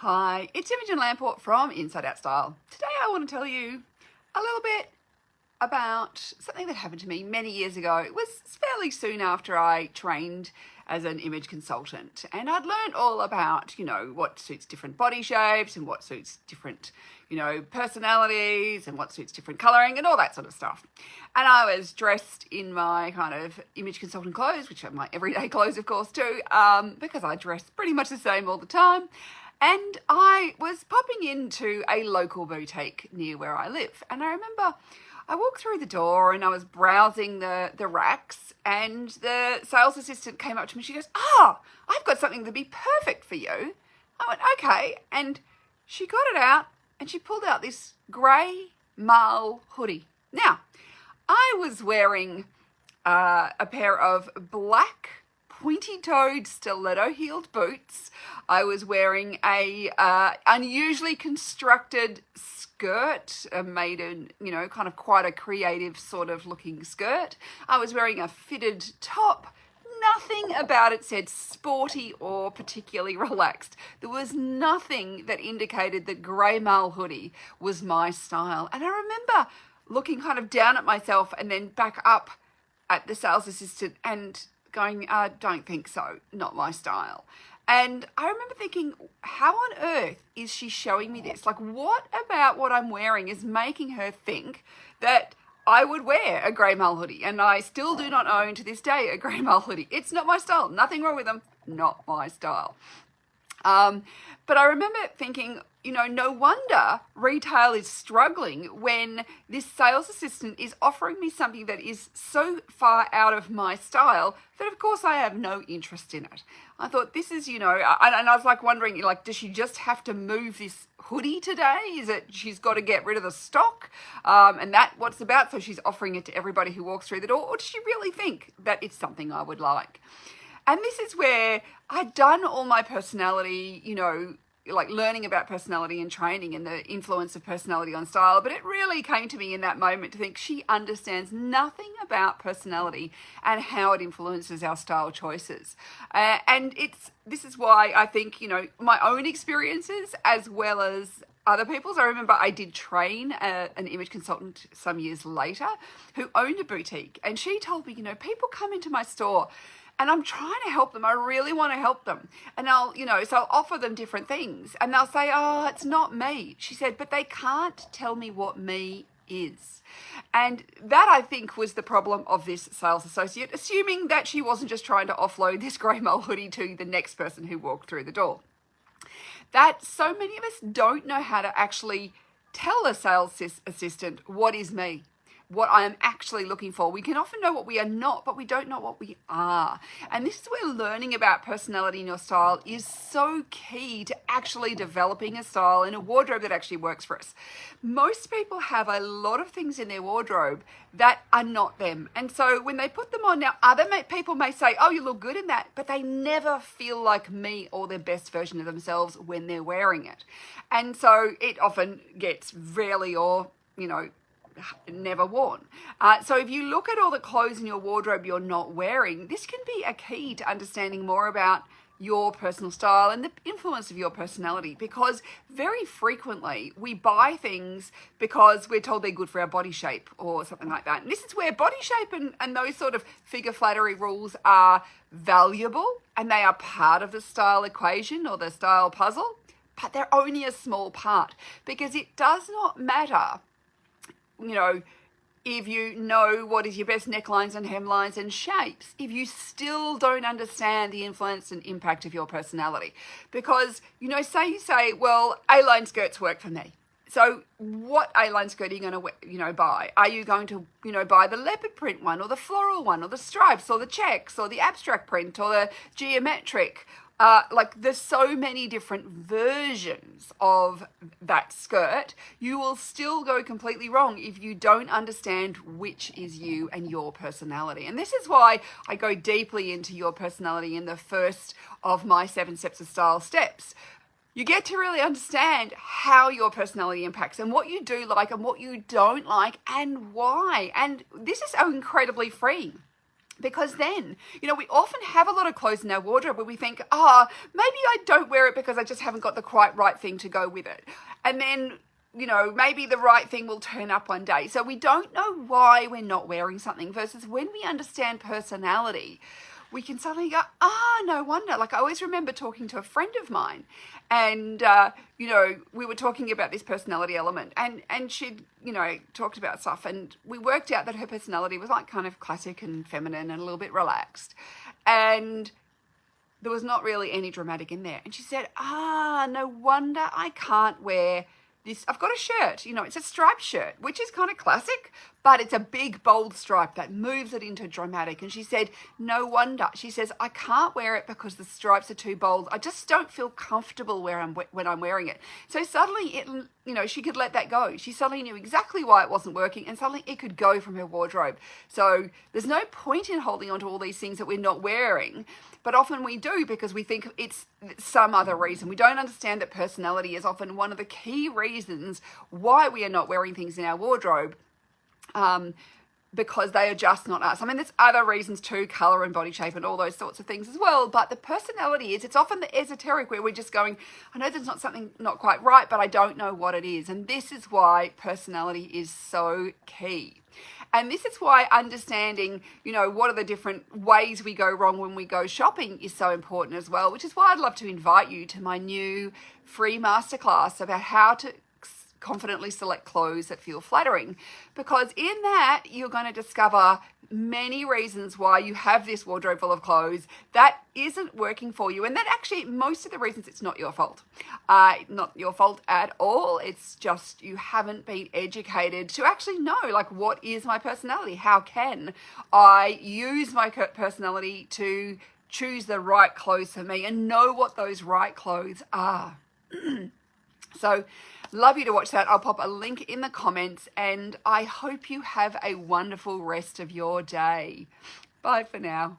Hi, it's Imogen Lamport from Inside Out Style. Today I want to tell you a little bit about something that happened to me many years ago. It was fairly soon after I trained as an image consultant, and I'd learned all about, what suits different body shapes and what suits different, personalities and what suits different colouring and all that sort of stuff. And I was dressed in my kind of image consultant clothes, which are my everyday clothes, of course, too, because I dress pretty much the same all the time. And I was popping into a local boutique near where I live. And I remember I walked through the door and I was browsing the racks, and the sales assistant came up to me. She goes, I've got something that'd be perfect for you. I went, okay. And she got it out and she pulled out this grey marle hoodie. Now, I was wearing a pair of black pointy-toed stiletto-heeled boots. I was wearing a unusually constructed skirt, made in, kind of quite a creative sort of looking skirt. I was wearing a fitted top. Nothing about it said sporty or particularly relaxed. There was nothing that indicated that grey marle hoodie was my style. And I remember looking kind of down at myself and then back up at the sales assistant and going, don't think so, not my style. And I remember thinking, how on earth is she showing me this? Like, what about what I'm wearing is making her think that I would wear a grey marle hoodie? And I still do not own to this day a grey marle hoodie. It's not my style. Nothing wrong with them. Not my style. But I remember thinking, no wonder retail is struggling when this sales assistant is offering me something that is so far out of my style that of course I have no interest in it. I thought this is, and I was like wondering, does she just have to move this hoodie today? Is it she's got to get rid of the stock? And that what it's about, so she's offering it to everybody who walks through the door? Or does she really think that it's something I would like? And this is where I'd done all my personality, like learning about personality and training and the influence of personality on style. But it really came to me in that moment to think she understands nothing about personality and how it influences our style choices. And this is why I think, my own experiences as well as other people's. I remember I did train an image consultant some years later who owned a boutique. And she told me, people come into my store and I'm trying to help them. I really want to help them. And I'll offer them different things. And they'll say, oh, it's not me. She said, but they can't tell me what me is. And that, I think, was the problem of this sales associate, assuming that she wasn't just trying to offload this grey marle hoodie to the next person who walked through the door. That so many of us don't know how to actually tell a sales assistant what is me, what I am actually looking for. We can often know what we are not, but we don't know what we are. And this is where learning about personality in your style is so key to actually developing a style and a wardrobe that actually works for us. Most people have a lot of things in their wardrobe that are not them. And so when they put them on, now other people may say, oh, you look good in that, but they never feel like me or their best version of themselves when they're wearing it. And so it often gets rarely or, never worn. So if you look at all the clothes in your wardrobe you're not wearing, this can be a key to understanding more about your personal style and the influence of your personality, because very frequently we buy things because we're told they're good for our body shape or something like that. And this is where body shape and those sort of figure flattery rules are valuable, and they are part of the style equation or the style puzzle, but they're only a small part, because it does not matter if you know what is your best necklines and hemlines and shapes, if you still don't understand the influence and impact of your personality. Because, say you say, well, A-line skirts work for me. So what A-line skirt are you going to, buy? Are you going to, buy the leopard print one, or the floral one, or the stripes, or the checks, or the abstract print, or the geometric? There's so many different versions of that skirt. You will still go completely wrong if you don't understand which is you and your personality. And this is why I go deeply into your personality in the first of my 7 steps of style steps. You get to really understand how your personality impacts and what you do like and what you don't like and why. And this is so incredibly freeing. Because then, we often have a lot of clothes in our wardrobe where we think, maybe I don't wear it because I just haven't got the quite right thing to go with it. And then, maybe the right thing will turn up one day. So we don't know why we're not wearing something, versus when we understand personality, we can suddenly go, no wonder. Like, I always remember talking to a friend of mine, and, we were talking about this personality element, and she'd, talked about stuff, and we worked out that her personality was like kind of classic and feminine and a little bit relaxed. And there was not really any dramatic in there. And she said, no wonder I can't wear this. I've got a shirt, it's a striped shirt, which is kind of classic, but it's a big, bold stripe that moves it into dramatic. And she said, no wonder. She says, I can't wear it because the stripes are too bold. I just don't feel comfortable when I'm wearing it. So suddenly she could let that go. She suddenly knew exactly why it wasn't working, and suddenly it could go from her wardrobe. So there's no point in holding on to all these things that we're not wearing, but often we do because we think it's some other reason. We don't understand that personality is often one of the key reasons why we are not wearing things in our wardrobe, because they are just not us. I mean, there's other reasons too, color and body shape and all those sorts of things as well, but the personality it's often the esoteric where we're just going, I know there's something not quite right, but I don't know what it is. And this is why personality is so key. And this is why understanding, what are the different ways we go wrong when we go shopping is so important as well, which is why I'd love to invite you to my new free masterclass about how to confidently select clothes that feel flattering. Because in that, you're going to discover many reasons why you have this wardrobe full of clothes that isn't working for you. And that actually, most of the reasons, it's not your fault. Not your fault at all. It's just you haven't been educated to actually know, like, what is my personality? How can I use my personality to choose the right clothes for me and know what those right clothes are? So, love you to watch that. I'll pop a link in the comments, and I hope you have a wonderful rest of your day. Bye for now.